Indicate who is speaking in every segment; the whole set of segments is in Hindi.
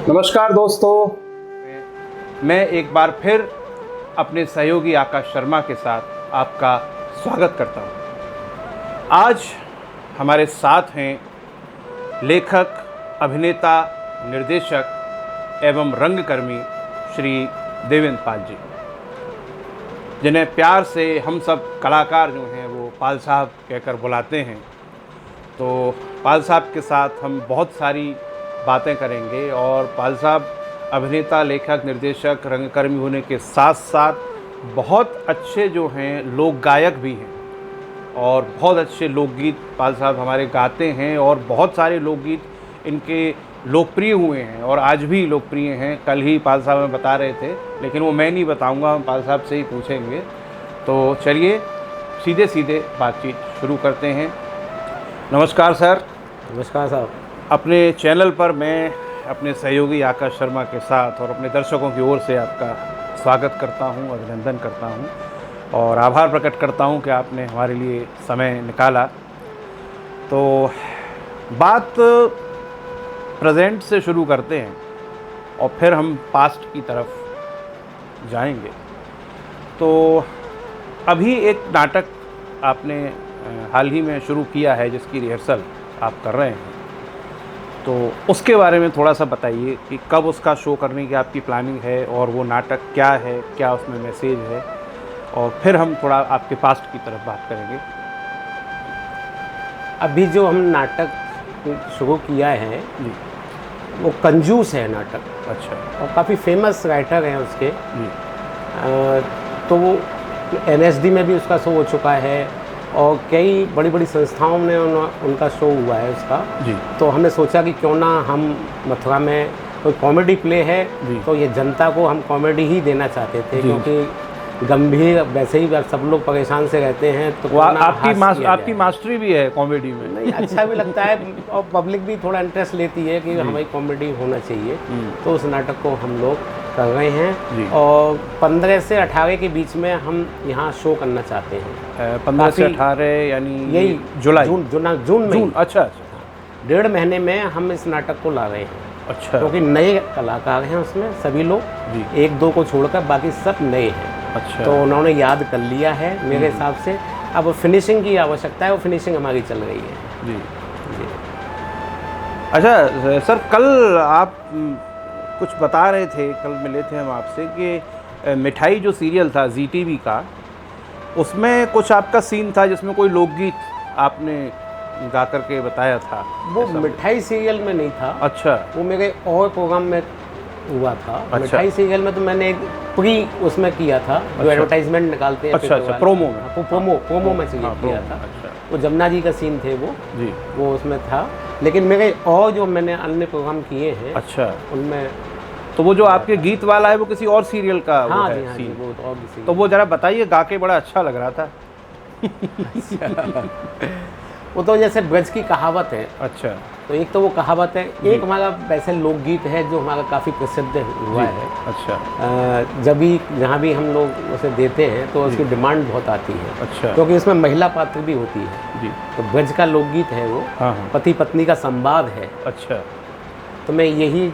Speaker 1: नमस्कार दोस्तों, मैं एक बार फिर अपने सहयोगी आकाश शर्मा के साथ आपका स्वागत करता हूं। आज हमारे साथ हैं लेखक, अभिनेता, निर्देशक एवं रंगकर्मी श्री देवेंद्र पाल जी, जिन्हें प्यार से हम सब कलाकार जो हैं वो पाल साहब कहकर बुलाते हैं। तो पाल साहब के साथ हम बहुत सारी बातें करेंगे और पाल साहब अभिनेता, लेखक, निर्देशक, रंगकर्मी होने के साथ साथ बहुत अच्छे जो हैं लोक गायक भी हैं और बहुत अच्छे लोकगीत पाल साहब हमारे गाते हैं और बहुत सारे लोकगीत इनके लोकप्रिय हुए हैं और आज भी लोकप्रिय हैं। कल ही पाल साहब हमें बता रहे थे, लेकिन वो मैं नहीं बताऊंगा, हम पाल साहब से ही पूछेंगे। तो चलिए सीधे सीधे बातचीत शुरू करते हैं। नमस्कार सर।
Speaker 2: नमस्कार साहब।
Speaker 1: अपने चैनल पर मैं अपने सहयोगी आकाश शर्मा के साथ और अपने दर्शकों की ओर से आपका स्वागत करता हूं, अभिनंदन करता हूं और आभार प्रकट करता हूं कि आपने हमारे लिए समय निकाला। तो बात प्रेजेंट से शुरू करते हैं और फिर हम पास्ट की तरफ जाएंगे। तो अभी एक नाटक आपने हाल ही में शुरू किया है जिसकी रिहर्सल आप कर रहे हैं, तो उसके बारे में थोड़ा सा बताइए कि कब उसका शो करने की आपकी प्लानिंग है और वो नाटक क्या है, क्या उसमें मैसेज है, और फिर हम थोड़ा आपके पास्ट की तरफ बात करेंगे।
Speaker 2: अभी जो हम नाटक शुरू किया है
Speaker 1: जी।
Speaker 2: वो कंजूस है नाटक।
Speaker 1: अच्छा।
Speaker 2: और काफ़ी फेमस राइटर हैं उसके
Speaker 1: जी।
Speaker 2: तो वो NSD में भी उसका शो हो चुका है और कई बड़ी बड़ी संस्थाओं में उनका शो हुआ है उसका।
Speaker 1: जी।
Speaker 2: तो हमने सोचा कि क्यों ना हम मथुरा में कोई कॉमेडी प्ले है
Speaker 1: जी।
Speaker 2: तो ये जनता को हम कॉमेडी ही देना चाहते थे, क्योंकि गंभीर वैसे ही सब लोग परेशान से रहते हैं। तो
Speaker 1: वो आपकी मास्टरी भी है कॉमेडी में।
Speaker 2: नहीं, अच्छा भी लगता है और पब्लिक भी थोड़ा इंटरेस्ट लेती है कि हमारी कॉमेडी होना चाहिए। तो उस नाटक को हम लोग कर रहे हैं और 15 से 18 के बीच में हम यहाँ शो करना चाहते हैं।
Speaker 1: 15 से 18 यानी
Speaker 2: यही
Speaker 1: जुलाई,
Speaker 2: जून में।
Speaker 1: अच्छा।
Speaker 2: 1.5 महीने में हम इस नाटक को ला रहे हैं।
Speaker 1: अच्छा।
Speaker 2: क्योंकि नए कलाकार हैं उसमें सभी लोग, एक दो को छोड़कर बाकी सब नए हैं।
Speaker 1: अच्छा।
Speaker 2: तो उन्होंने याद कर लिया है मेरे हिसाब से। अब फिनिशिंग की आवश्यकता है, वो फिनिशिंग हमारी चल रही है।
Speaker 1: जी। अच्छा सर, कल आप कुछ बता रहे थे, कल मिले थे हम आपसे कि मिठाई जो सीरियल था ZTV का, उसमें कुछ आपका सीन था जिसमें कोई लोकगीत आपने गा करके बताया था।
Speaker 2: वो मिठाई सीरियल में नहीं था।
Speaker 1: अच्छा।
Speaker 2: वो मेरे और प्रोग्राम में हुआ था।
Speaker 1: अच्छा।
Speaker 2: मिठाई सीरियल में तो मैंने एक प्री उसमें किया था, जो एडवर्टाइजमेंट निकालते हैं।
Speaker 1: अच्छा, प्रोमो में।
Speaker 2: प्रोमो में से किया था।
Speaker 1: अच्छा।
Speaker 2: वो जमुना जी का सीन थे वो
Speaker 1: जी,
Speaker 2: वो उसमें था। लेकिन मेरे और जो मैंने अन्य प्रोग्राम किए हैं,
Speaker 1: अच्छा,
Speaker 2: उनमें
Speaker 1: तो वो जो आपके गीत वाला है वो किसी और सीरियल का वो
Speaker 2: हाँ
Speaker 1: है
Speaker 2: जी, हाँ
Speaker 1: सीन।
Speaker 2: जी, वो और भी सीन।
Speaker 1: तो वो जरा बताइए, गा के बड़ा अच्छा लग रहा था।
Speaker 2: वो तो जैसे ब्रज की कहावत है।
Speaker 1: अच्छा।
Speaker 2: तो एक तो वो कहावत है, एक हमारा वैसे लोकगीत है जो हमारा काफ़ी प्रसिद्ध हुआ है।
Speaker 1: अच्छा।
Speaker 2: जब भी जहाँ भी हम लोग उसे देते हैं तो उसकी डिमांड बहुत आती है।
Speaker 1: अच्छा।
Speaker 2: क्योंकि उसमें महिला पात्र भी होती है।
Speaker 1: जी।
Speaker 2: तो ब्रज का लोकगीत है वो।
Speaker 1: हाँ।
Speaker 2: पति पत्नी का संवाद है।
Speaker 1: अच्छा।
Speaker 2: तो मैं यही,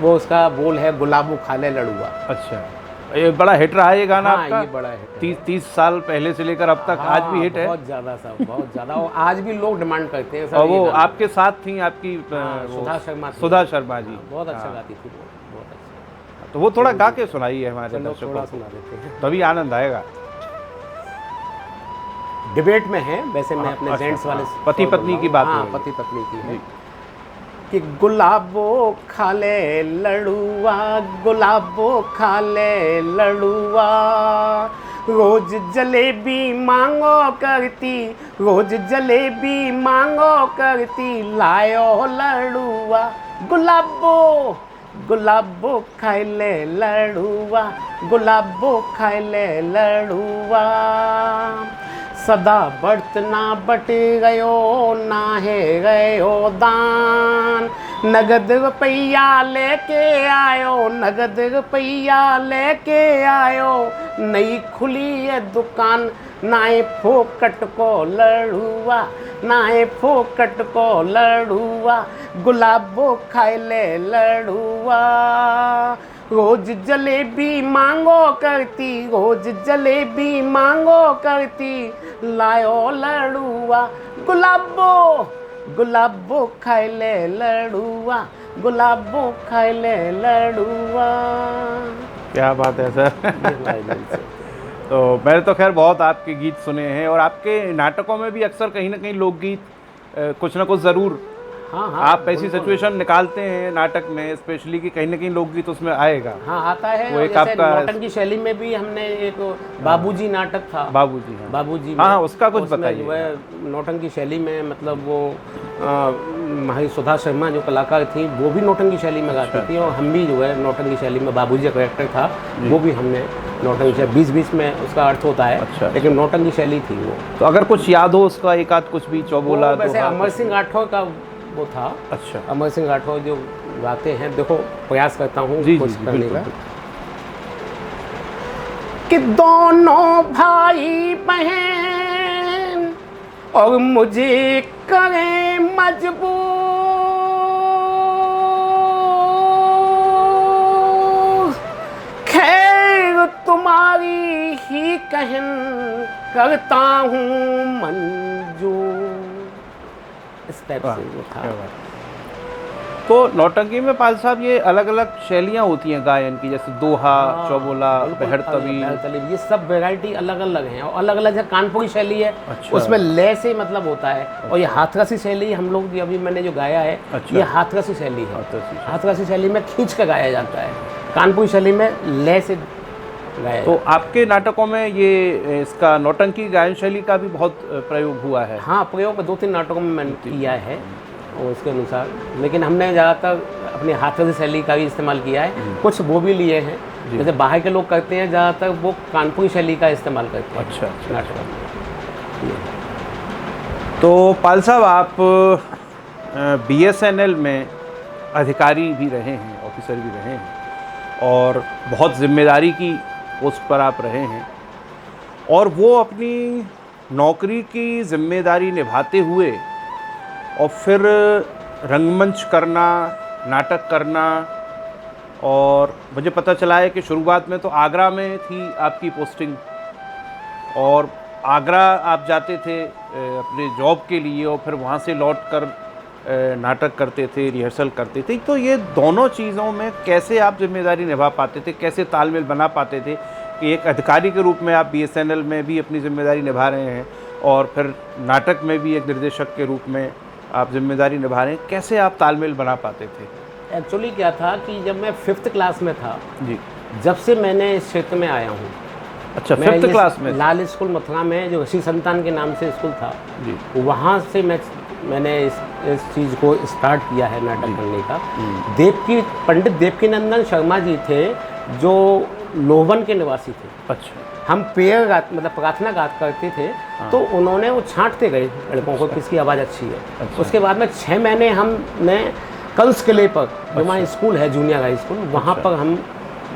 Speaker 2: वो उसका बोल है, गुलाबो खाले लड़ुआ।
Speaker 1: अच्छा, ये बड़ा हिट रहा है ये गाना।
Speaker 2: हाँ,
Speaker 1: आपका
Speaker 2: ये बड़ा हिट है।
Speaker 1: 30 साल पहले से लेकर अब तक आज भी हिट है।
Speaker 2: बहुत ज़्यादा साहब, बहुत ज़्यादा। और आज भी लोग डिमांड करते हैं सर।
Speaker 1: और वो आपके साथ थी आपकी
Speaker 2: सुधा
Speaker 1: शर्मा जी।
Speaker 2: बहुत अच्छा गाती थी वो, बहुत अच्छा।
Speaker 1: तो वो थोड़ा गा के सुनाइए हमारे दर्शकों
Speaker 2: थोड़ा
Speaker 1: को,
Speaker 2: सुना देते हैं,
Speaker 1: तभी आनंद आएगा।
Speaker 2: डिबेट में है वैसे। मैं अपने जेंट्स वाले
Speaker 1: पति पत्नी की बात।
Speaker 2: हाँ, पति पत्नी की है कि गुलाबो खाले लड़ुआ, गुलाबो खाले लड़ुआ, रोज जलेबी मांगो करती, रोज जलेबी मांगो करती, लायो लड़ुआ, गुलाबो गुलाबो खाले लड़ुआ, गुलाबो खाले लड़ुआ, सदा बर्त ना बट गयो, ना है गयो दान, नगद रुपया लेके आयो, नगद रुपया लेके आयो, नई खुली है दुकान, नाए फोकट को लड़ुआ, नाए फोकट को लड़ुआ, गुलाबो खाए ले लड़ुआ। रोज जलेबी मांगो करती, रोज जलेबी मांगो करती, लायो लड़ुआ, गुलाबो गुलाबो खाए ले लड़ुआ, गुलाबो खाए ले लड़ुआ।
Speaker 1: क्या बात है सर। तो मैंने तो खैर बहुत आपके गीत सुने हैं, और आपके नाटकों में भी अक्सर कहीं ना कहीं लोकगीत कुछ ना कुछ ज़रूर,
Speaker 2: हाँ हाँ,
Speaker 1: आप ऐसी सिचुएशन निकालते हैं नाटक में स्पेशली कि कहीं ना कहीं लोकगीत उसमें आएगा।
Speaker 2: हाँ आता है।
Speaker 1: वो एक
Speaker 2: जैसे
Speaker 1: आपका
Speaker 2: नौटंकी शैली में भी हमने एक बाबूजी नाटक था।
Speaker 1: बाबूजी, हाँ
Speaker 2: बाबूजी
Speaker 1: हाँ, उसका कुछ
Speaker 2: उसमें
Speaker 1: बताइए।
Speaker 2: जो है नौटंकी शैली में, मतलब वो हमारी सुधा शर्मा जो कलाकार थी वो भी नौटंकी शैली में गाती थी, और हम भी जो है नौटंकी शैली में, बाबूजी का कैरेक्टर था वो भी हमने नौटंकी शैली, बीच बीच में उसका अर्थ होता है।
Speaker 1: अच्छा।
Speaker 2: लेकिन नौटंकी शैली थी वो।
Speaker 1: तो अगर कुछ याद हो उसका एक आध कुछ भी, चौबोला
Speaker 2: वो वैसे
Speaker 1: दोहा,
Speaker 2: अमर सिंह राठौर का वो था।
Speaker 1: अच्छा,
Speaker 2: अमर सिंह राठौर जो गाते हैं, देखो प्रयास करता हूँ
Speaker 1: जी
Speaker 2: कुछ
Speaker 1: जी
Speaker 2: करने
Speaker 1: बिल्कुल,
Speaker 2: का। कि दोनों भाई बहन और मुझे करें मजबूर, खैर तुम्हारी ही कहन करता हूँ मंजूर। इस टाइप से वो था।
Speaker 1: क्या बात। तो नौटंकी में पाल साहब ये अलग अलग शैलियाँ होती हैं गायन की, जैसे दोहा, चौबोला, बहर तवी,
Speaker 2: ये सब वैरायटी अलग अलग हैं, और अलग अलग है। कानपुरी शैली है,
Speaker 1: अच्छा।
Speaker 2: उसमें लय से मतलब होता है। और ये हाथरसी शैली हम लोग अभी मैंने जो गाया है,
Speaker 1: अच्छा।
Speaker 2: ये हाथरसी शैली है।
Speaker 1: हाथरसी शैली।
Speaker 2: हाथरसी शैली में खींच कर गाया जाता है, कानपुरी शैली में लय से गाया।
Speaker 1: तो आपके नाटकों में ये इसका नौटंकी गायन शैली का भी बहुत प्रयोग हुआ है?
Speaker 2: हाँ, प्रयोग 2-3 नाटकों में मैंने किया है और उसके अनुसार, लेकिन हमने ज़्यादातर अपने हाथरसी शैली का भी इस्तेमाल किया है। कुछ वो भी लिए हैं, जैसे बाहर के लोग करते हैं ज़्यादातर वो कानपुरी शैली का इस्तेमाल करते हैं।
Speaker 1: अच्छा,
Speaker 2: नाटकों में।
Speaker 1: तो पाल साहब आप BSNL में अधिकारी भी रहे हैं, ऑफिसर भी रहे हैं, और बहुत जिम्मेदारी की पोस्ट पर आप रहे हैं, और वो अपनी नौकरी की जिम्मेदारी निभाते हुए और फिर रंगमंच करना, नाटक करना, और मुझे पता चला है कि शुरुआत में तो आगरा में थी आपकी पोस्टिंग, और आगरा आप जाते थे अपने जॉब के लिए, और फिर वहाँ से लौट कर नाटक करते थे, रिहर्सल करते थे। तो ये दोनों चीज़ों में कैसे आप जिम्मेदारी निभा पाते थे, कैसे तालमेल बना पाते थे कि एक अधिकारी के रूप में आप BSNL में भी अपनी जिम्मेदारी निभा रहे हैं, और फिर नाटक में भी एक निर्देशक के रूप में आप जिम्मेदारी निभा रहे हैं, कैसे आप तालमेल बना पाते थे?
Speaker 2: एक्चुअली क्या था कि जब मैं 5th क्लास में था,
Speaker 1: जी,
Speaker 2: जब से मैंने इस क्षेत्र में आया हूँ।
Speaker 1: अच्छा,
Speaker 2: मैं
Speaker 1: 5th
Speaker 2: ये
Speaker 1: क्लास में?
Speaker 2: लाल स्कूल मथुरा में, जो ऋषि संतान के नाम से स्कूल था,
Speaker 1: जी,
Speaker 2: वहाँ से मैंने इस चीज़ को स्टार्ट किया है नाटक करने का। पंडित देवकीनंदन शर्मा जी थे जो लोहवन के निवासी थे।
Speaker 1: अच्छा,
Speaker 2: हम पेयर मतलब प्रार्थना गात करते थे, तो उन्होंने वो छांटते गए लड़कों को किसकी आवाज़ अच्छी है।
Speaker 1: अच्छा।
Speaker 2: उसके बाद में 6 महीने हमने कंस किले पर, जो हमारा स्कूल है जूनियर हाई स्कूल, वहाँ पर हम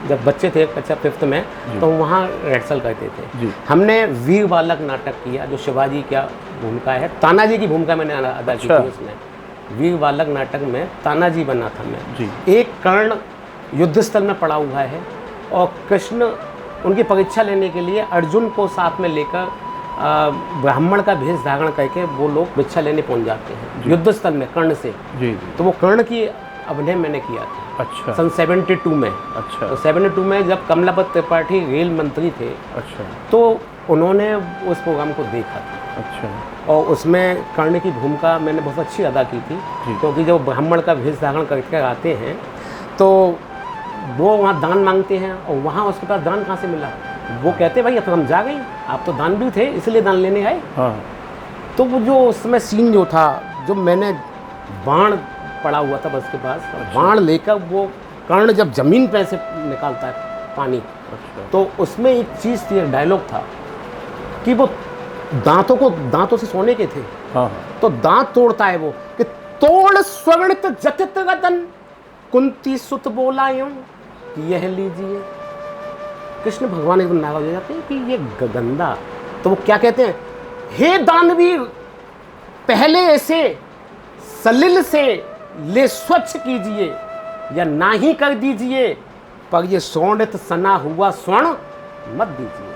Speaker 2: जब बच्चे थे, कक्षा 5th में, तो वहाँ रिहर्सल करते थे।
Speaker 1: जी।
Speaker 2: हमने वीर बालक नाटक किया, जो शिवाजी का भूमिका है, तानाजी की भूमिका मैंने अदा की
Speaker 1: अच्छा।
Speaker 2: थी उसमें। वीर बालक नाटक में तानाजी बना था मैं।
Speaker 1: जी।
Speaker 2: एक कर्ण युद्ध स्थल में पड़ा हुआ है, और कृष्ण उनकी परीक्षा लेने के लिए अर्जुन को साथ में लेकर ब्राह्मण का भेष धारण करके वो लोग परीक्षा लेने पहुंच जाते हैं युद्ध स्थल में कर्ण से।
Speaker 1: जी,
Speaker 2: तो वो कर्ण की अभिनय मैंने किया था।
Speaker 1: अच्छा,
Speaker 2: सन 72 में।
Speaker 1: अच्छा,
Speaker 2: तो 72 में जब कमलापत त्रिपाठी रेल मंत्री थे,
Speaker 1: अच्छा,
Speaker 2: तो उन्होंने उस प्रोग्राम को देखा था,
Speaker 1: अच्छा,
Speaker 2: और उसमें कर्ण की भूमिका मैंने बहुत अच्छी अदा की थी। क्योंकि जब ब्राह्मण का भेष धारण करके आते हैं, तो वो वहाँ दान मांगते हैं, और वहाँ उसके पास दान कहाँ से मिला? वो कहते भाई अब तो हम जा गए, आप तो दान भी थे इसलिए दान लेने आए।
Speaker 1: हाँ,
Speaker 2: तो वो जो उसमें सीन जो था, जो मैंने बाण पड़ा हुआ था बस के पास, बाण लेकर वो कर्ण जब जमीन पे से निकालता है पानी,
Speaker 1: अच्छा,
Speaker 2: तो उसमें एक चीज़ थी, एक डायलॉग था कि वो दांतों से सोने के थे,
Speaker 1: हाँ,
Speaker 2: तो दांत तोड़ता है वो कि तोड़ स्वर्णित जटित रतन, कुंती सुत बोला यूं कि यह लीजिए। कृष्ण भगवान एकदम नाराज हो जाते हैं कि ये गंदा तो वो क्या कहते हैं, हे दानवीर पहले ऐसे सलिल से ले स्वच्छ कीजिए या ना ही कर दीजिए, पर ये सोंडित सना हुआ स्वर्ण मत दीजिए।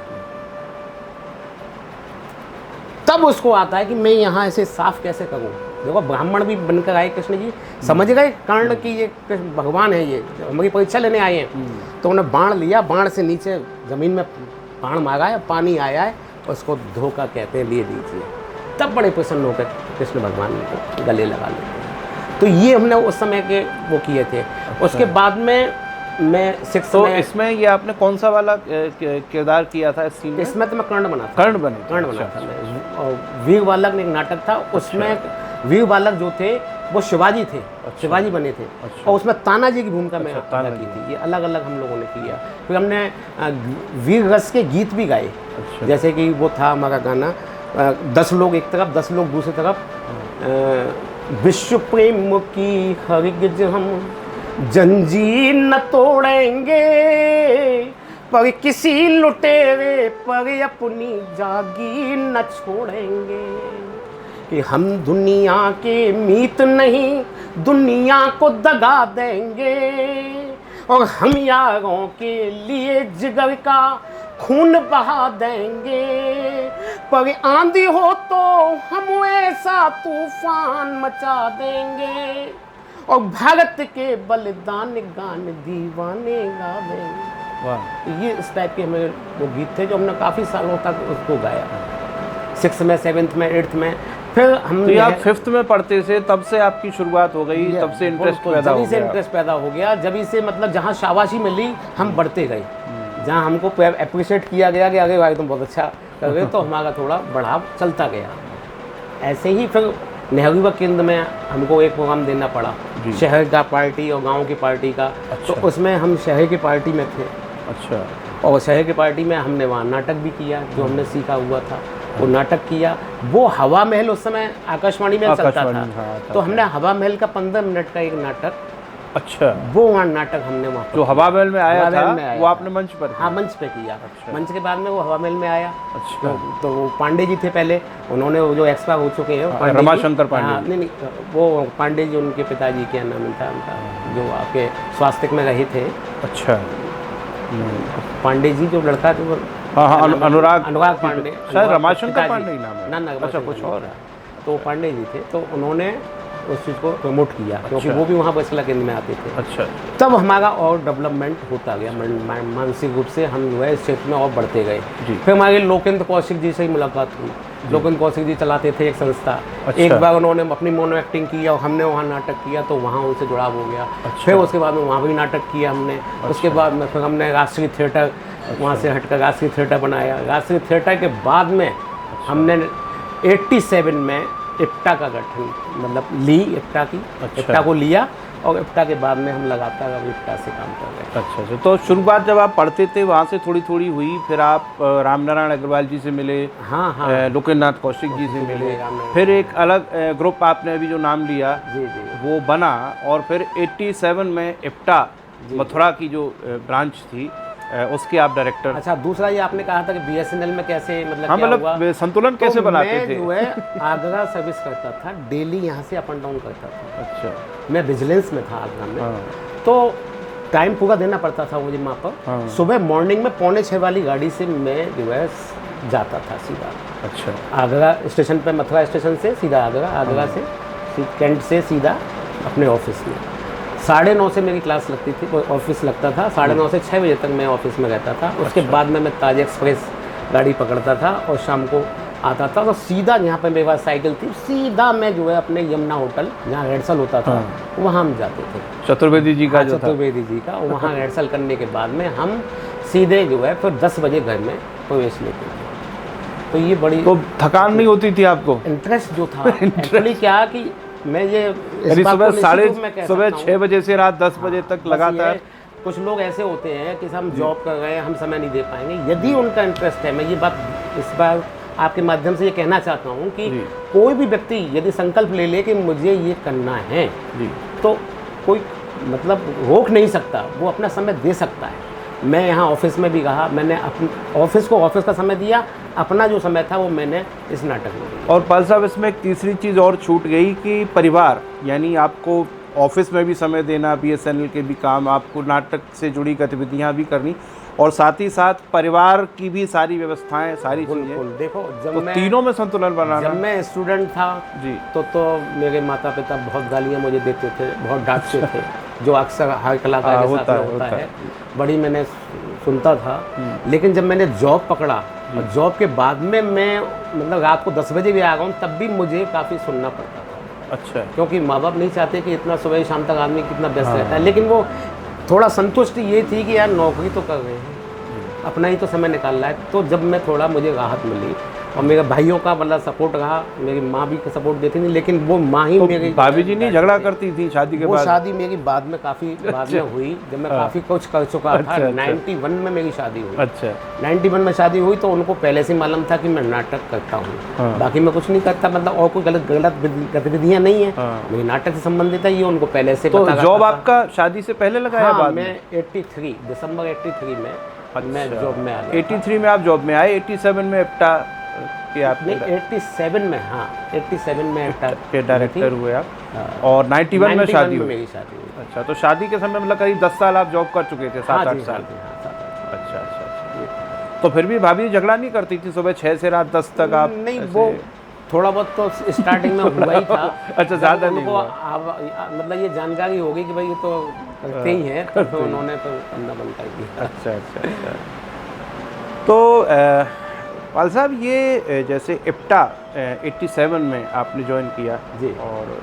Speaker 2: तब उसको आता है कि मैं यहाँ ऐसे साफ कैसे करूँ। देखो ब्राह्मण भी बनकर आए कृष्ण जी, समझ गए कर्ण की ये भगवान है, ये हमारी परीक्षा लेने आए हैं। तो उन्हें बाण लिया, बाण से नीचे ज़मीन में बाण मारा है, पानी आया है, उसको धोखा कहते हैं, लिए दीजिए। तब बड़े प्रसन्न होकर कृष्ण भगवान को गले लगा लेते हैं। तो ये हमने उस समय के वो किए थे। उसके बाद में मैं 6
Speaker 1: तो
Speaker 2: में,
Speaker 1: इसमें ये आपने कौन सा वाला किरदार किया था इस सीन में?
Speaker 2: इसमें तो मैं कर्ण बना था,
Speaker 1: कर्ण बने?
Speaker 2: कर्ण बना था मैं। और वीर बालक एक नाटक था, उसमें वीर बालक जो थे वो शिवाजी थे, शिवाजी बने थे। और उसमें तानाजी की भूमिका में अदा की थी। ये अलग अलग हम लोगों ने किया। फिर हमने वीर रस के गीत भी गाए। जैसे कि वो था हमारा गाना 10 लोग एक तरफ 10 लोग दूसरी तरफ, विश्व प्रेम की हरगिज हम जंजीर न तोड़ेंगे, पर किसी लुटेरे पर अपनी जागीर न छोड़ेंगे, कि हम दुनिया के मीत नहीं दुनिया को दगा देंगे, और हम यारों के लिए जिगर का खून बहा देंगे, पर आंधी हो तो हम ऐसा तूफान मचा देंगे, और भारत के बलिदान गान दीवाने गा देंगे।
Speaker 1: वाह,
Speaker 2: ये इस टाइप के हमें वो गीत थे जो हमने काफ़ी सालों तक उसको गाया, 6 में 7th में 8th में। फिर हम
Speaker 1: तो आप 5th में पढ़ते थे, तब से आपकी शुरुआत हो गई, तब से इंटरेस्ट पैदा हो गया?
Speaker 2: जब से इंटरेस्ट पैदा हो गया, जब से मतलब जहाँ शाबाशी मिली हम बढ़ते गए, जहाँ हमको अप्रिशिएट किया गया कि अरे भाई तुम बहुत अच्छा कर रहे हो, तो हमारा थोड़ा बढ़ाव चलता गया। ऐसे ही फिर नेहरू युवा केंद्र में हमको एक प्रोग्राम देना पड़ा, शहर का पार्टी और गांव की पार्टी का। तो उसमें हम शहर की पार्टी में थे।
Speaker 1: अच्छा।
Speaker 2: और शहर की पार्टी में हमने वहाँ नाटक भी किया, जो हमने सीखा हुआ था वो नाटक किया। वो हवा महल उस समय आकाशवाणी में चलता था,
Speaker 1: हाँ,
Speaker 2: तो हमने हवा महल का 15 मिनट का एक नाटक,
Speaker 1: अच्छा,
Speaker 2: वो वहाँ नाटक हमने वहाँ
Speaker 1: जो हवा महल में आया था वो
Speaker 2: था।
Speaker 1: आपने मंच पर किया?
Speaker 2: हाँ, मंच पे किया।
Speaker 1: अच्छा।
Speaker 2: मंच के बाद में वो हवा महल में आया।
Speaker 1: अच्छा।
Speaker 2: तो वो पांडे जी थे पहले, उन्होंने वो जो एक्सपायर हो चुके हैं, पांडे जी।
Speaker 1: रमाशंकर पांडे।
Speaker 2: हाँ, नहीं, वो पांडे जी उनके पिताजी, क्या नाम था उनका, जो आपके स्वास्थ्य में रहे थे।
Speaker 1: अच्छा।
Speaker 2: पांडे जी जो लड़का थे वो,
Speaker 1: हाँ, अनुराग
Speaker 2: पांडे,
Speaker 1: शायद रमाशंकर पांडे ही नाम है।
Speaker 2: ना
Speaker 1: अच्छा, कुछ और है।
Speaker 2: तो पांडे जी थे, तो उन्होंने उस चीज़ को प्रमोट किया, क्योंकि वो भी वहाँ बस केंद्र में आते थे।
Speaker 1: अच्छा।
Speaker 2: तब हमारा और डेवलपमेंट होता गया, मानसिक रूप से हम जो है इस क्षेत्र में और बढ़ते गए। फिर हमारे लोकेंद्र कौशिक जी से ही मुलाकात हुई। लोकेंद्र कौशिक जी चलाते थे एक संस्था।
Speaker 1: अच्छा।
Speaker 2: एक बार उन्होंने अपनी मोनो एक्टिंग की और हमने वहाँ नाटक किया, तो वहाँ उनसे जुड़ाव हो गया।
Speaker 1: अच्छा।
Speaker 2: फिर उसके बाद में वहाँ भी नाटक किया हमने। उसके बाद में फिर हमने राष्ट्रीय थिएटर, वहाँ से हटकर राष्ट्रीय थिएटर बनाया। राष्ट्रीय थिएटर के बाद में हमने 87 में इप्टा का गठन, मतलब ली इप्टा की।
Speaker 1: अच्छा।
Speaker 2: इप्टा को लिया और इप्टा के बाद में हम लगातार अब इप्टा से काम कर रहे हैं।
Speaker 1: अच्छा। तो शुरुआत जब आप पढ़ते थे वहाँ से थोड़ी थोड़ी हुई, फिर आप रामनारायण अग्रवाल जी से मिले,
Speaker 2: हाँ,
Speaker 1: लोकेन्द्र कौशिक जी से मिले, फिर एक अलग ग्रुप आपने अभी जो नाम लिया
Speaker 2: जी
Speaker 1: वो बना, और फिर 87 में इप्टा मथुरा की जो ब्रांच थी उसके आप डायरेक्टर।
Speaker 2: अच्छा, दूसरा ये आपने कहा था कि BSNL में कैसे, मतलब
Speaker 1: हाँ,
Speaker 2: क्या हुआ?
Speaker 1: मतलब संतुलन कैसे बनाते थे?
Speaker 2: मैं जो है आगरा सर्विस करता था, डेली यहाँ से अप एंड डाउन करता था।
Speaker 1: अच्छा।
Speaker 2: मैं विजिलेंस में था आगरा में।
Speaker 1: हाँ।
Speaker 2: तो टाइम पूरा देना पड़ता था मुझे वहाँ पर।
Speaker 1: हाँ।
Speaker 2: सुबह मॉर्निंग में 5:45 वाली गाड़ी से मैं जो है जाता था सीधा।
Speaker 1: अच्छा।
Speaker 2: आगरा स्टेशन पे, मथुरा स्टेशन से सीधा आगरा, आगरा से कैंट से सीधा अपने ऑफिस में। 9:30 से मेरी क्लास लगती थी, ऑफिस लगता था। 9:30 से 6 बजे तक मैं ऑफिस में रहता था। उसके बाद में मैं ताज एक्सप्रेस गाड़ी पकड़ता था और शाम को आता था। तो सीधा यहाँ पे मेरे पास साइकिल थी, सीधा मैं जो है अपने यमुना होटल जहाँ रिहर्सल होता था वहाँ हम जाते थे।
Speaker 1: चतुर्वेदी जी का जो था।
Speaker 2: चतुर्वेदी जी का, वहाँ रिहर्सल करने के बाद में हम सीधे जो है फिर 10 बजे घर में प्रवेश लेते थे। तो ये बड़ी
Speaker 1: तो थकान नहीं होती थी आपको?
Speaker 2: इंटरेस्ट जो था एक्चुअली क्या कि मैं ये
Speaker 1: सुबह 6 बजे से रात 10 बजे तक लगातार।
Speaker 2: कुछ लोग ऐसे होते हैं कि हम जॉब कर रहे हैं, हम समय नहीं दे पाएंगे। यदि उनका इंटरेस्ट है, मैं ये बात इस बार आपके माध्यम से ये कहना चाहता हूँ कि कोई भी व्यक्ति यदि संकल्प ले ले कि मुझे ये करना है, तो कोई मतलब रोक नहीं सकता, वो अपना समय दे सकता है। मैं यहाँ ऑफिस में भी रहा, मैंने अपने ऑफिस को ऑफिस का समय दिया, अपना जो समय था वो मैंने इस नाटक में दिया।
Speaker 1: और पाल साहब इसमें एक तीसरी चीज़ और छूट गई कि परिवार, यानी आपको ऑफिस में भी समय देना, BSNL के भी काम, आपको नाटक से जुड़ी गतिविधियां भी करनी, और साथ ही साथ परिवार की भी सारी व्यवस्थाएं, सारी चीज़ें।
Speaker 2: बिल्कुल, देखो
Speaker 1: तो तीनों में संतुलन बनाना।
Speaker 2: जब मैं स्टूडेंट था
Speaker 1: जी,
Speaker 2: तो मेरे माता पिता बहुत गालियाँ मुझे देते थे, बहुत डांटते थे, जो अक्सर हर कलाकार के साथ में होता है। बड़ी मैंने सुनता था, लेकिन जब मैंने जॉब पकड़ा और जॉब के बाद में मैं मतलब रात को 10 बजे भी आ रहा हूँ, तब भी मुझे काफ़ी सुनना पड़ता था।
Speaker 1: अच्छा।
Speaker 2: क्योंकि माँ बाप नहीं चाहते कि इतना सुबह शाम तक आदमी कितना व्यस्त रहता है, लेकिन वो थोड़ा संतुष्टि ये थी कि यार नौकरी तो कर रहे हैं, अपना ही तो समय निकाल रहा है। तो जब मैं थोड़ा मुझे राहत मिली और मेरे भाइयों का मतलब सपोर्ट रहा, मेरी माँ भी सपोर्ट देती थी, लेकिन वो माँ ही
Speaker 1: तो
Speaker 2: मेरी
Speaker 1: भाभी जी नहीं झगड़ा करती थी शादी के
Speaker 2: वो
Speaker 1: बाद?
Speaker 2: शादी मेरी बाद में काफ़ी बाद में हुई, जब मैं काफ़ी कुछ कर चुका था। 91 में मेरी शादी हुई।
Speaker 1: अच्छा।
Speaker 2: 91 में शादी हुई तो उनको पहले से मालूम था कि मैं नाटक करता हूँ, बाकी मैं कुछ नहीं करता, मतलब और कोई गलत गतिविधियाँ नहीं है, मेरी नाटक से संबंधित है, ये उनको पहले से
Speaker 1: तो
Speaker 2: पता था।
Speaker 1: जॉब आपका शादी से पहले लगा या बाद में?
Speaker 2: मैं 83 दिसंबर 83 में मैं जॉब में आ गया।
Speaker 1: 83 में आप जॉब में आए, 87 में एप्टा के आप
Speaker 2: नहीं 87 में, हाँ 87 में एप्टा
Speaker 1: के डायरेक्टर हुए आप, और 91 में शादी हुई।
Speaker 2: मेरी शादी हुई।
Speaker 1: अच्छा, तो शादी के समय मतलब करीब 10 साल आप जॉब कर चुके थे, 7-8 साल।
Speaker 2: अच्छा।
Speaker 1: अच्छा। तो फिर भी भाभी झगड़ा नहीं करती थी सुबह 6 से रात 10 तक आप?
Speaker 2: नहीं, वो थोड़ा बहुत तो स्टार्टिंग में हुआ ही था।
Speaker 1: अच्छा, ज़्यादा नहीं हुआ।
Speaker 2: मतलब ये जानकारी होगी कि भाई ये तो करते ही हैं, तो फिर उन्होंने तो करना बंद कर दिया।
Speaker 1: अच्छा। तो पाल साहब, ये जैसे इप्टा 87 में आपने ज्वाइन किया
Speaker 2: जी,
Speaker 1: और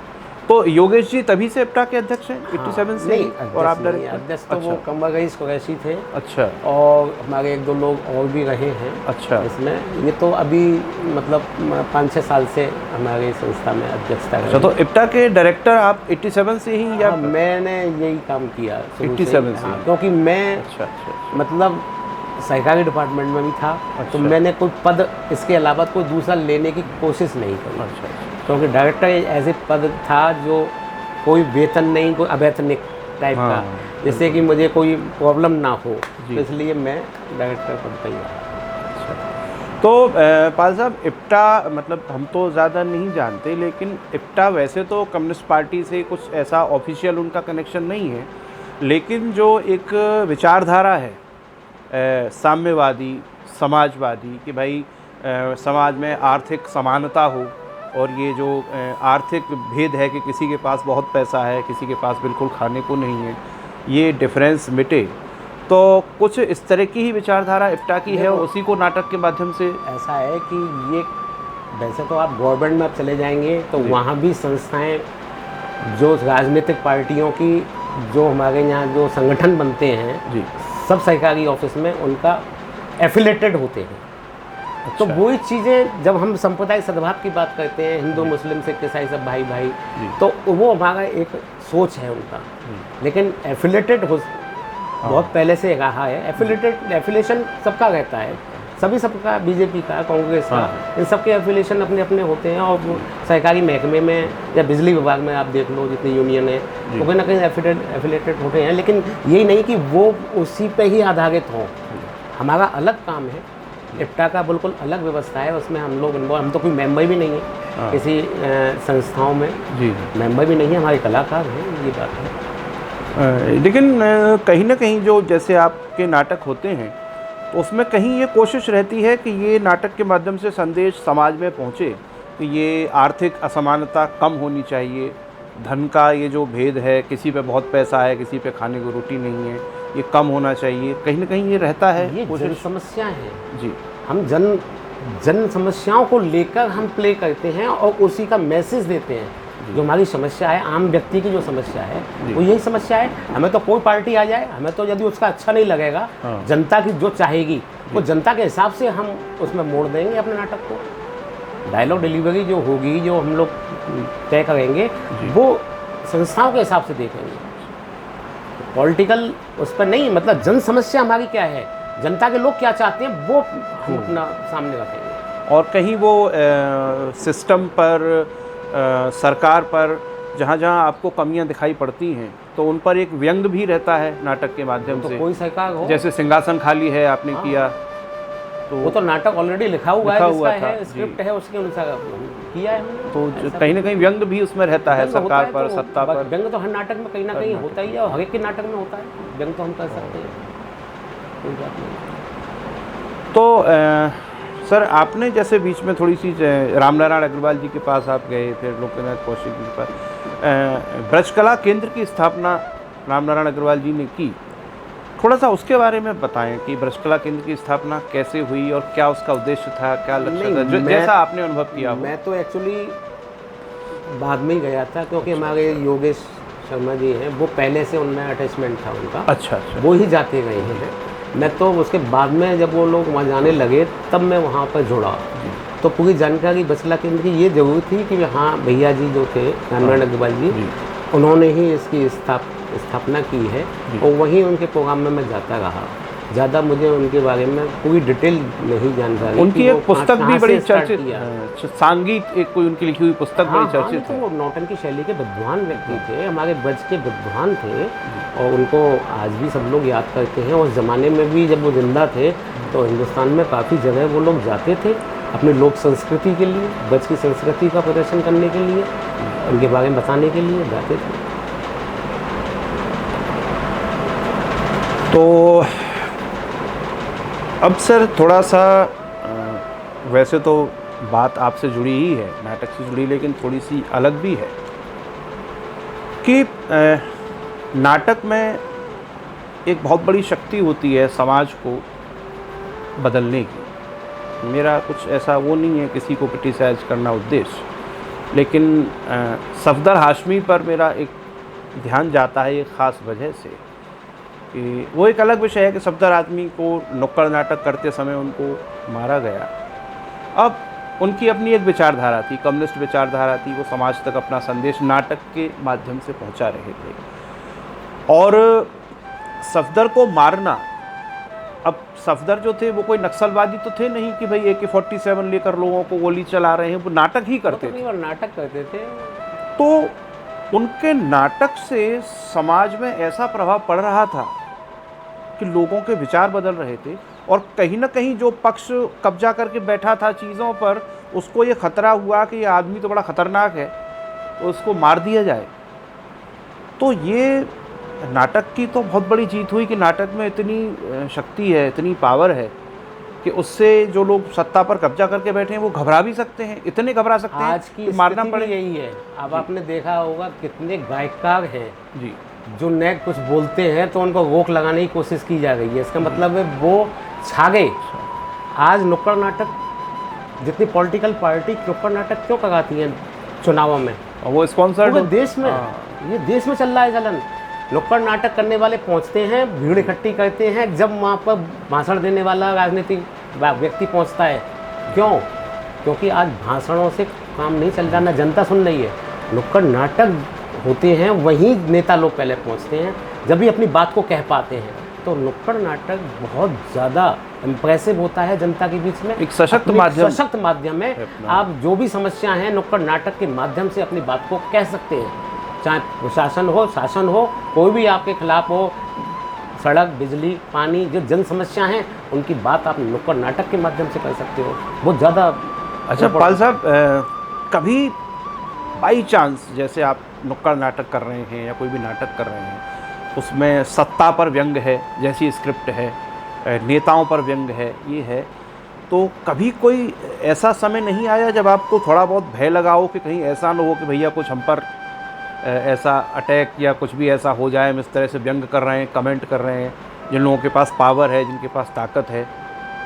Speaker 1: तो योगेश जी तभी से इप्टा के अध्यक्ष हैं 87 से?
Speaker 2: नहीं,
Speaker 1: और आप
Speaker 2: अध्यक्ष तो वो कमर गई कुरैशी थे।
Speaker 1: अच्छा।
Speaker 2: और हमारे 1-2 लोग और भी रहे हैं।
Speaker 1: अच्छा।
Speaker 2: इसमें ये तो अभी मतलब 5-6 साल से हमारी संस्था में अध्यक्षता है।
Speaker 1: अच्छा, तो इप्टा के डायरेक्टर आप 87 से ही या?
Speaker 2: मैंने यही काम किया
Speaker 1: 87 से?
Speaker 2: क्योंकि मैं
Speaker 1: अच्छा।
Speaker 2: मतलब सहकारी डिपार्टमेंट में भी था। तो मैंने कोई पद इसके अलावा कोई दूसरा लेने की कोशिश नहीं करी।
Speaker 1: अच्छा।
Speaker 2: क्योंकि डायरेक्टर ऐसे पद था जो कोई वेतन नहीं, कोई अवैतनिक टाइप का, जिससे कि मुझे कोई प्रॉब्लम ना हो, तो इसलिए मैं डायरेक्टर पद पर ही रहा।
Speaker 1: तो पाल साहब, इप्टा मतलब हम तो ज़्यादा नहीं जानते, लेकिन इप्टा वैसे तो कम्युनिस्ट पार्टी से कुछ ऐसा ऑफिशियल उनका कनेक्शन नहीं है, लेकिन जो एक विचारधारा है साम्यवादी, समाजवादी, कि भाई समाज में आर्थिक समानता हो, और ये जो आर्थिक भेद है कि किसी के पास बहुत पैसा है, किसी के पास बिल्कुल खाने को नहीं है, ये डिफरेंस मिटे, तो कुछ इस तरह की ही विचारधारा इप्टा की है, और उसी को नाटक के माध्यम से।
Speaker 2: ऐसा है कि ये वैसे तो आप गवर्नमेंट में आप चले जाएंगे तो वहाँ भी संस्थाएं, जो राजनीतिक पार्टियों की जो हमारे यहाँ जो संगठन बनते हैं
Speaker 1: जी,
Speaker 2: सब सरकारी ऑफिस में उनका एफिलेटेड होते हैं। तो वही चीज़ें जब हम सांप्रदायिक सद्भाव की बात करते हैं, हिंदू मुस्लिम सिख ईसाई सब भाई भाई, तो वो हमारा एक सोच है उनका। लेकिन एफिलेटेड हो बहुत पहले से रहा है। एफिलेशन सबका रहता है, सभी सबका, बीजेपी का, कांग्रेस का, इन सबके एफिलेशन अपने अपने होते हैं। और सरकारी महकमे में या बिजली विभाग में आप देख लो जितनी यूनियन है, तो कहीं ना कहीं एफिलेटेड होते हैं। लेकिन यही नहीं कि वो उसी पे ही आधारित हों। हमारा अलग काम है, इप्टा का बिल्कुल अलग व्यवस्था है, उसमें हम लोग इन्वॉल्व, हम तो कोई मेंबर भी नहीं है किसी संस्थाओं में, जी मेंबर भी नहीं है, हमारे कलाकार हैं, ये बात है।
Speaker 1: लेकिन कहीं ना कहीं जो जैसे आपके नाटक होते हैं, तो उसमें कहीं ये कोशिश रहती है कि ये नाटक के माध्यम से संदेश समाज में पहुँचे कि ये आर्थिक असमानता कम होनी चाहिए, धन का ये जो भेद है, किसी पे बहुत पैसा है, किसी पे खाने को रोटी नहीं है, ये कम होना चाहिए, कहीं ना कहीं ये रहता है।
Speaker 2: ये जन समस्या है
Speaker 1: जी, हम
Speaker 2: जन समस्याओं को लेकर हम प्ले करते हैं और उसी का मैसेज देते हैं। जो हमारी समस्या है, आम व्यक्ति की जो समस्या है, वो यही समस्या है। हमें तो कोई पार्टी आ जाए, हमें तो यदि उसका अच्छा नहीं लगेगा, जनता की जो चाहेगी वो जनता के हिसाब से हम उसमें मोड़ देंगे अपने नाटक को। डायलॉग डिलीवरी जो होगी, जो हम लोग तय करेंगे, वो संस्थाओं के हिसाब से देखेंगे, पॉलिटिकल उस पर नहीं। मतलब जन समस्या हमारी क्या है, जनता के लोग क्या चाहते हैं, वो हम अपना सामने रखेंगे।
Speaker 1: और कहीं वो सिस्टम पर, सरकार पर जहाँ जहाँ आपको कमियां दिखाई पड़ती हैं, तो उन पर एक व्यंग भी रहता है नाटक के माध्यम
Speaker 2: तो
Speaker 1: से,
Speaker 2: कोई सरकार हो,
Speaker 1: जैसे सिंहासन खाली है आपने किया, तो
Speaker 2: वो तो नाटक ऑलरेडी लिखा हुआ
Speaker 1: लिखा
Speaker 2: है,
Speaker 1: हुआ
Speaker 2: जिसका
Speaker 1: था,
Speaker 2: है स्क्रिप्ट है, उसके अनुसार किया है हमने।
Speaker 1: तो कहीं ना कहीं व्यंग भी उसमें रहता है,
Speaker 2: व्यंग होता
Speaker 1: सरकार
Speaker 2: है,
Speaker 1: पर,
Speaker 2: तो
Speaker 1: सत्ता पर।
Speaker 2: व्यंग तो हर नाटक में कहीं ना कहीं होता ही है, और हर एक के नाटक में होता है, व्यंग तो हम कर सकते हैं, कोई बात नहीं।
Speaker 1: तो सर आपने जैसे बीच में थोड़ी सी रामनारायण अग्रवाल जी के पास आप गए, फिर लोकनाथ कौशिक जी के पास, ब्रजकला केंद्र की स्थापना रामनारायण अग्रवाल जी ने की, थोड़ा सा उसके बारे में बताएं कि ब्रजकला केंद्र की स्थापना कैसे हुई और क्या उसका उद्देश्य था, क्या लक्ष्य था, जैसा आपने अनुभव किया हो।
Speaker 2: मैं तो एक्चुअली बाद में ही गया था, क्योंकि हमारे योगेश शर्मा जी हैं, वो पहले से उनमें अटैचमेंट था उनका।
Speaker 1: अच्छा,
Speaker 2: वो ही जाते गए हैं। मैं तो उसके बाद में जब वो लोग वहाँ जाने लगे तब मैं वहाँ पर जुड़ा, तो पूरी जानकारी ब्रजकला केंद्र की ये जरूर थी कि हाँ भैया जी जो थे रामनारायण अग्रवाल जी, उन्होंने ही इसकी स्थापना की है, और वहीं उनके प्रोग्राम में मैं जाता रहा। ज़्यादा मुझे उनके बारे में पूरी डिटेल नहीं जानकारी।
Speaker 1: उनकी एक पुस्तक भी बड़ी चर्चित, सांगीत एक कोई उनकी लिखी हुई पुस्तक बड़ी चर्चित
Speaker 2: तो
Speaker 1: है।
Speaker 2: वो नौटंकी शैली के विद्वान व्यक्ति थे, हमारे ब्रज के विद्वान थे, और उनको आज भी सब लोग याद करते हैं। उस ज़माने में भी जब वो जिंदा थे तो हिंदुस्तान में काफ़ी जगह वो लोग जाते थे अपनी लोक संस्कृति के लिए, ब्रज की संस्कृति का प्रदर्शन करने के लिए, उनके बारे में बताने के लिए जाते थे।
Speaker 1: तो अब सर थोड़ा सा वैसे तो बात आपसे जुड़ी ही है, नाटक से जुड़ी, लेकिन थोड़ी सी अलग भी है कि नाटक में एक बहुत बड़ी शक्ति होती है समाज को बदलने की। मेरा कुछ ऐसा वो नहीं है किसी को क्रिटिसाइज करना उद्देश्य, लेकिन सफदर हाशमी पर मेरा एक ध्यान जाता है एक ख़ास वजह से कि वो एक अलग विषय है कि सफदर आदमी को नुक्कड़ नाटक करते समय उनको मारा गया। अब उनकी अपनी एक विचारधारा थी, कम्युनिस्ट विचारधारा थी, वो समाज तक अपना संदेश नाटक के माध्यम से पहुंचा रहे थे, और सफदर को मारना, अब सफदर जो थे वो कोई नक्सलवादी तो थे नहीं कि भाई AK-47 लेकर लोगों को गोली चला रहे हैं, वो नाटक ही करते थे।
Speaker 2: नाटक करते थे।
Speaker 1: तो उनके नाटक से समाज में ऐसा प्रभाव पड़ रहा था कि लोगों के विचार बदल रहे थे, और कहीं ना कहीं जो पक्ष कब्जा करके बैठा था चीज़ों पर, उसको ये खतरा हुआ कि ये आदमी तो बड़ा ख़तरनाक है, तो उसको मार दिया जाए। तो ये नाटक की तो बहुत बड़ी जीत हुई कि नाटक में इतनी शक्ति है, इतनी पावर है कि उससे जो लोग सत्ता पर कब्जा करके बैठे हैं वो घबरा भी सकते हैं, इतने घबरा सकते हैं
Speaker 2: आज की
Speaker 1: मारना पड़े।
Speaker 2: यही है। अब आपने देखा होगा कितने गायककार हैं
Speaker 1: जी,
Speaker 2: जो नए कुछ बोलते हैं तो उनको रोक लगाने की कोशिश की जा रही है। इसका मतलब है वो छा गए। आज नुक्कड़ नाटक, जितनी पॉलिटिकल पार्टी नुक्कड़ नाटक क्यों कराती हैं चुनावों में,
Speaker 1: और वो स्पॉन्सर्ड
Speaker 2: देश में, ये देश में चल रहा है चलन। नुक्कड़ नाटक करने वाले पहुंचते हैं, भीड़ इकट्ठी करते हैं, जब वहाँ पर भाषण देने वाला राजनीतिक व्यक्ति पहुंचता है। क्यों? क्योंकि आज भाषणों से काम नहीं चल रहा, ना जनता सुन रही है। नुक्कड़ नाटक होते हैं, वहीं नेता लोग पहले पहुंचते हैं, जब भी अपनी बात को कह पाते हैं। तो नुक्कड़ नाटक बहुत ज़्यादा इम्प्रेसिव होता है जनता के बीच में,
Speaker 1: एक सशक्त
Speaker 2: माध्यम है। आप जो भी समस्या है नुक्कड़ नाटक के माध्यम से अपनी बात को कह सकते हैं, चाहे प्रशासन हो, शासन हो, कोई भी आपके खिलाफ हो, सड़क, बिजली, पानी, जो जन समस्या हैं उनकी बात आप नुक्कड़ नाटक के माध्यम से कर सकते हो। बहुत ज़्यादा।
Speaker 1: अच्छा पाल साहब, कभी बाई चांस जैसे आप नुक्कड़ नाटक कर रहे हैं या कोई भी नाटक कर रहे हैं, उसमें सत्ता पर व्यंग है जैसी स्क्रिप्ट है, नेताओं पर व्यंग है, ये है, तो कभी कोई ऐसा समय नहीं आया जब आपको थोड़ा बहुत भय लगा हो कि कहीं ऐसा ना हो कि भैया कुछ हम पर ऐसा अटैक या कुछ भी ऐसा हो जाए, हम इस तरह से व्यंग कर रहे हैं, कमेंट कर रहे हैं, जिन लोगों के पास पावर है, जिनके पास ताकत है,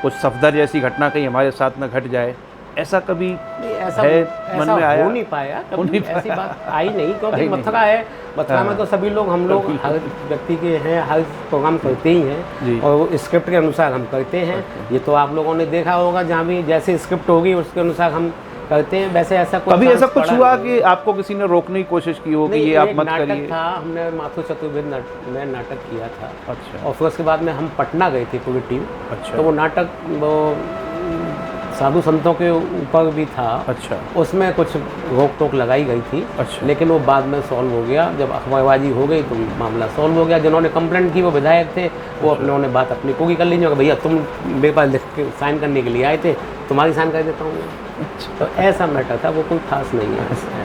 Speaker 1: कुछ सफदर जैसी घटना कहीं हमारे साथ में घट जाए, ऐसा कभी है मन में आया?
Speaker 2: हो नहीं पाया कभी, ऐसी बात आई नहीं, क्योंकि मथुरा है, मथुरा में तो सभी लोग, हम लोग हर व्यक्ति के हैं, हर प्रोग्राम करते ही हैं, और वो स्क्रिप्ट के अनुसार हम करते हैं। ये तो आप लोगों ने देखा होगा, जहाँ भी जैसे स्क्रिप्ट होगी उसके अनुसार हम करते हैं। वैसे ऐसा
Speaker 1: कभी ऐसा कुछ हुआ कि आपको किसी ने रोकने की कोशिश की हो कि ये आप मत करिए?
Speaker 2: नाटक था, हमने माथु चतुर्वेद में नाटक किया था।
Speaker 1: अच्छा।
Speaker 2: और फिर उसके बाद में हम पटना गए थे पूरी टीम।
Speaker 1: अच्छा।
Speaker 2: तो वो नाटक, वो साधु संतों के ऊपर भी था।
Speaker 1: अच्छा
Speaker 2: उसमें कुछ रोक टोक लगाई गई थी।
Speaker 1: अच्छा।
Speaker 2: लेकिन वो बाद में सॉल्व हो गया, जब अखबारबाजी हो गई तो मामला सॉल्व हो गया। जिन्होंने कंप्लेंट की वो विधायक थे, वो उन्होंने बात अपनी पूरी कर लीजिए कि भैया तुम मेरे पास लिख के साइन करने के लिए आए थे, तुम्हारी साइन कर देता हूँ। तो ऐसा मैटर था, वो कोई खास नहीं है।